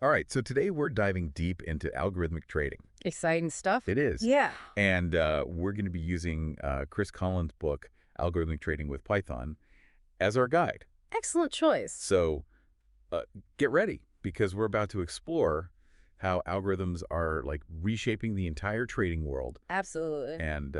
All right, so today we're diving deep into algorithmic trading. Exciting stuff. It is. Yeah. And we're going to be using Chris Collins' book, Algorithmic Trading with Python, as our guide. Excellent choice. So uh, get ready because we're about to explore how algorithms are like reshaping the entire trading world. Absolutely. And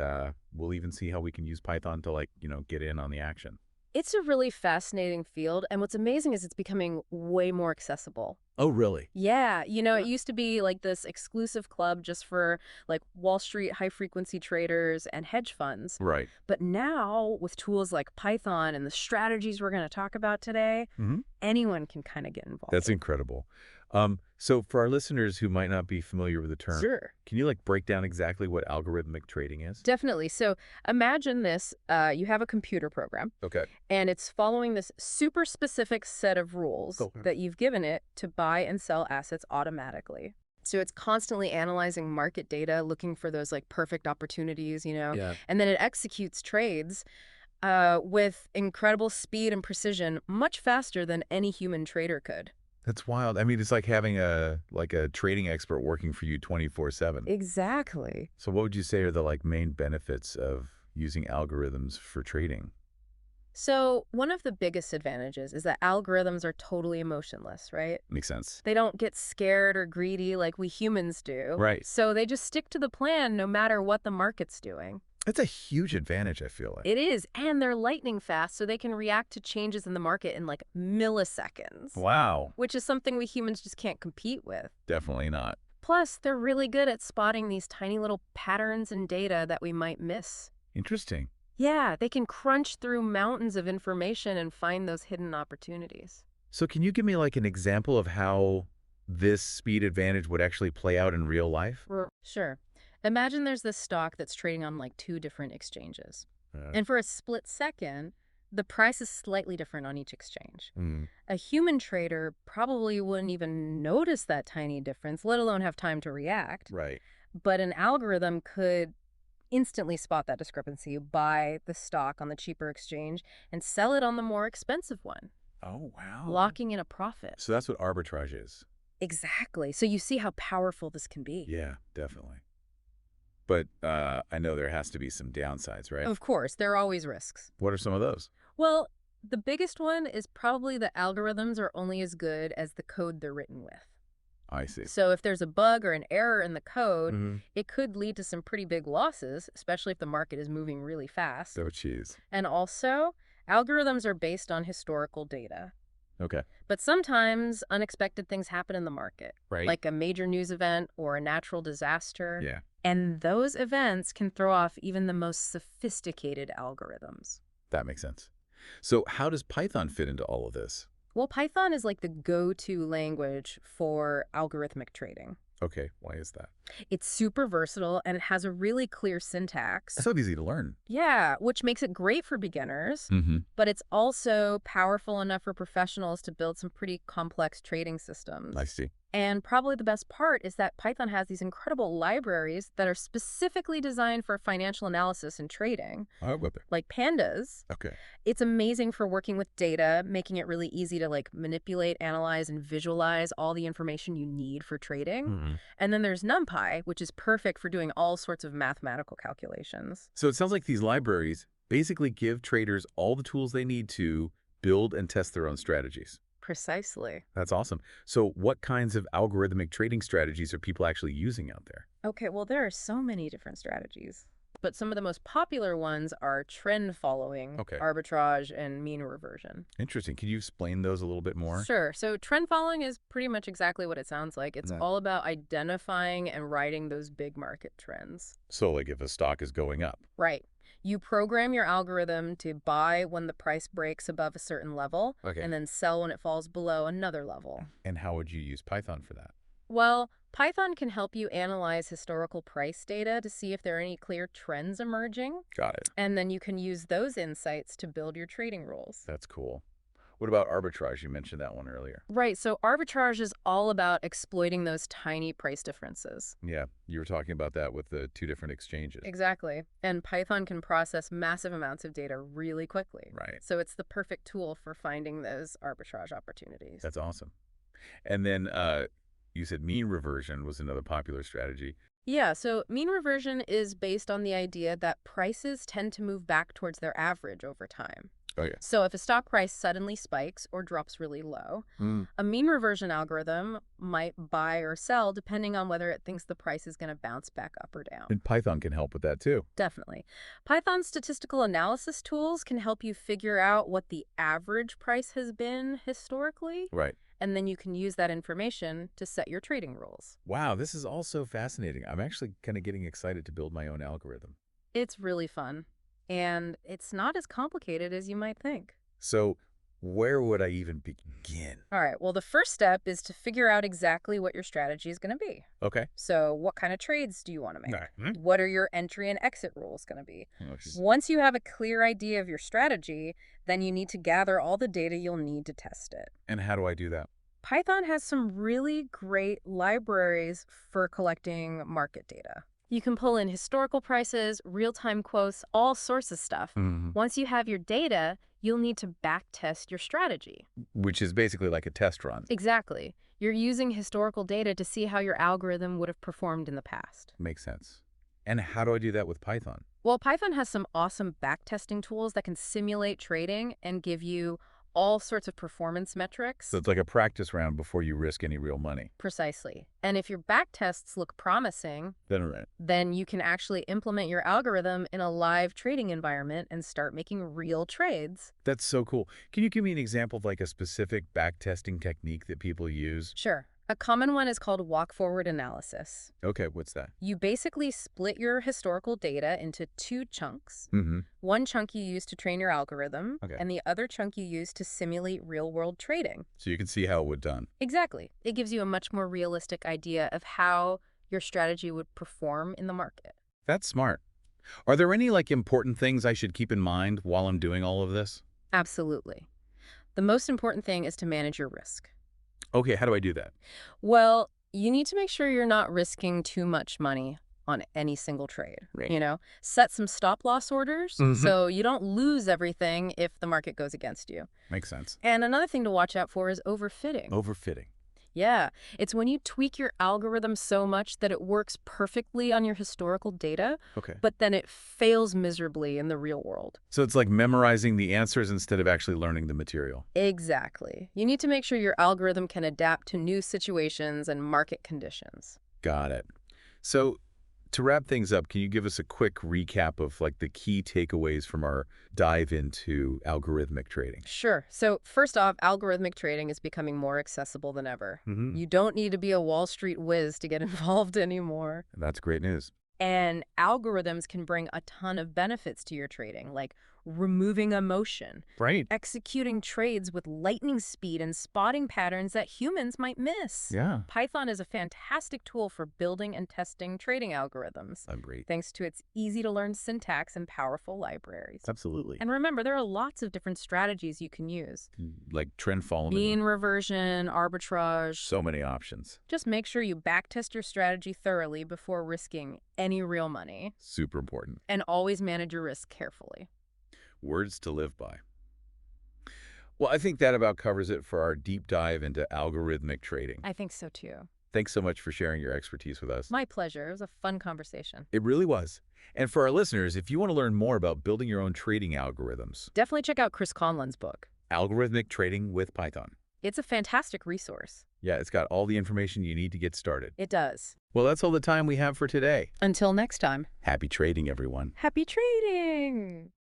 we'll even see how we can use Python to get in on the action. It's a really fascinating field, and what's amazing is it's becoming way more accessible. Oh, really? Yeah, it used to be like this exclusive club just for like Wall Street high-frequency traders and hedge funds. Right. But now, with tools like Python and the strategies we're going to talk about today, anyone can kind of get involved. That's incredible. So for our listeners who might not be familiar with the term, Sure. can you break down exactly what algorithmic trading is? Definitely. So imagine this. You have a computer program. Okay. And it's following this super specific set of rules Okay. that you've given it to buy and sell assets automatically. So it's constantly analyzing market data, looking for those like perfect opportunities, Yeah. and then it executes trades with incredible speed and precision, much faster than any human trader could. That's wild. I mean, it's like having a trading expert working for you 24/7. Exactly. So what would you say are the main benefits of using algorithms for trading? So one of the biggest advantages is that algorithms are totally emotionless, right? Makes sense. They don't get scared or greedy like we humans do. Right. So they just stick to the plan no matter what the market's doing. That's a huge advantage, I feel like. It is, and they're lightning fast, so they can react to changes in the market in like milliseconds, Wow. which is something we humans just can't compete with. Definitely not. Plus, they're really good at spotting these tiny little patterns in data that we might miss. Interesting. Yeah, they can crunch through mountains of information and find those hidden opportunities. So can you give me an example of how this speed advantage would actually play out in real life? Sure. Imagine there's this stock that's trading on like two different exchanges. Uh, And for a split second, the price is slightly different on each exchange. mm, A human trader probably wouldn't even notice that tiny difference, let alone have time to react. right. But an algorithm could instantly spot that discrepancy, buy the stock on the cheaper exchange, and sell it on the more expensive one, Oh, wow. locking in a profit. So that's what arbitrage is. Exactly. So you see how powerful this can be. Yeah, definitely. But I know there has to be some downsides, right? Of course, there are always risks. What are some of those? Well, the biggest one is probably that algorithms are only as good as the code they're written with. I see. So if there's a bug or an error in the code, Mhm. it could lead to some pretty big losses, especially if the market is moving really fast. Oh, cheese. And also, algorithms are based on historical data. Okay. But sometimes unexpected things happen in the market, Right. like a major news event or a natural disaster. Yeah. And those events can throw off even the most sophisticated algorithms. That makes sense. So how does Python fit into all of this? Well, Python is like the go-to language for algorithmic trading. Okay. Why is that? It's super versatile and it has a really clear syntax. It's so easy to learn. Yeah, which makes it great for beginners, Mm-hmm. but it's also powerful enough for professionals to build some pretty complex trading systems. I see. And probably the best part is that Python has these incredible libraries that are specifically designed for financial analysis and trading, I'll go there. like pandas. Okay. It's amazing for working with data, making it really easy to like manipulate, analyze, and visualize all the information you need for trading. Mm-hmm. And then there's NumPy, which is perfect for doing all sorts of mathematical calculations. So it sounds like these libraries basically give traders all the tools they need to build and test their own strategies. Precisely. That's awesome. So what kinds of algorithmic trading strategies are people actually using out there? Okay, well, there are so many different strategies. But some of the most popular ones are trend following, Okay. arbitrage, and mean reversion. Interesting. Can you explain those a little bit more? Sure. So trend following is pretty much exactly what it sounds like. It's Yeah. all about identifying and riding those big market trends. So if a stock is going up. Right. You program your algorithm to buy when the price breaks above a certain level, Okay. and then sell when it falls below another level. And how would you use Python for that? Well, Python can help you analyze historical price data to see if there are any clear trends emerging, Got it. and then you can use those insights to build your trading rules. That's cool. What about arbitrage? You mentioned that one earlier. Right, so arbitrage is all about exploiting those tiny price differences. Yeah, you were talking about that with the two different exchanges. Exactly. And Python can process massive amounts of data really quickly. Right. So it's the perfect tool for finding those arbitrage opportunities. That's awesome. And then You said mean reversion was another popular strategy. Yeah, so mean reversion is based on the idea that prices tend to move back towards their average over time. Oh, yeah. So if a stock price suddenly spikes or drops really low, Mm. a mean reversion algorithm might buy or sell depending on whether it thinks the price is going to bounce back up or down. And Python can help with that too. Definitely. Python's statistical analysis tools can help you figure out what the average price has been historically, Right. and then you can use that information to set your trading rules. Wow, this is all so fascinating. I'm actually kind of getting excited to build my own algorithm. It's really fun, and it's not as complicated as you might think. So where would I even begin? All right, well, the first step is to figure out exactly what your strategy is going to be. Okay. So, what kind of trades do you want to make? Mhm. What are your entry and exit rules going to be? Oh, she's- Once you have a clear idea of your strategy, then you need to gather all the data you'll need to test it. And how do I do that? Python has some really great libraries for collecting market data. You can pull in historical prices, real-time quotes, all sorts of stuff. Mhm. Once you have your data, you'll need to backtest your strategy. Which is basically like a test run. Exactly. You're using historical data to see how your algorithm would have performed in the past. Makes sense. And how do I do that with Python? Well, Python has some awesome backtesting tools that can simulate trading and give you all sorts of performance metrics. So it's like a practice round before you risk any real money. Precisely. And if your backtests look promising, then you can actually implement your algorithm in a live trading environment and start making real trades. That's so cool. Can you give me an example of like a specific backtesting technique that people use? Sure. A common one is called walk-forward analysis. Okay, what's that? You basically split your historical data into two chunks. Mm-hmm. One chunk you use to train your algorithm, Okay. and the other chunk you use to simulate real-world trading. So you can see how it would done. Exactly. It gives you a much more realistic idea of how your strategy would perform in the market. That's smart. Are there any like important things I should keep in mind while I'm doing all of this? Absolutely. The most important thing is to manage your risk. Okay, how do I do that? Well, you need to make sure you're not risking too much money on any single trade. Right. Set some stop loss orders Mhm. so you don't lose everything if the market goes against you. Makes sense. And another thing to watch out for is overfitting. Overfitting. Yeah, it's when you tweak your algorithm so much that it works perfectly on your historical data, Okay. but then it fails miserably in the real world. So it's like memorizing the answers instead of actually learning the material. Exactly. You need to make sure your algorithm can adapt to new situations and market conditions. Got it. So to wrap things up, can you give us a quick recap of like the key takeaways from our dive into algorithmic trading? Sure. So first off, algorithmic trading is becoming more accessible than ever. Mm-hmm. You don't need to be a Wall Street whiz to get involved anymore. That's great news. And algorithms can bring a ton of benefits to your trading, like removing emotion, Right. executing trades with lightning speed, and spotting patterns that humans might miss. Yeah. Python is a fantastic tool for building and testing trading algorithms, Great. thanks to its easy-to-learn syntax and powerful libraries. Absolutely. And remember, there are lots of different strategies you can use. Like trend following. Mean reversion, arbitrage. So many options. Just make sure you backtest your strategy thoroughly before risking any real money. Super important. And always manage your risk carefully. Words to live by. Well, I think that about covers it for our deep dive into algorithmic trading. I think so too. Thanks so much for sharing your expertise with us. My pleasure. It was a fun conversation. It really was. And for our listeners, if you want to learn more about building your own trading algorithms, Definitely check out Chris Conlon's book. Algorithmic Trading with Python. It's a fantastic resource. Yeah, it's got all the information you need to get started. It does. Well, that's all the time we have for today. Until next time. Happy trading, everyone. Happy trading!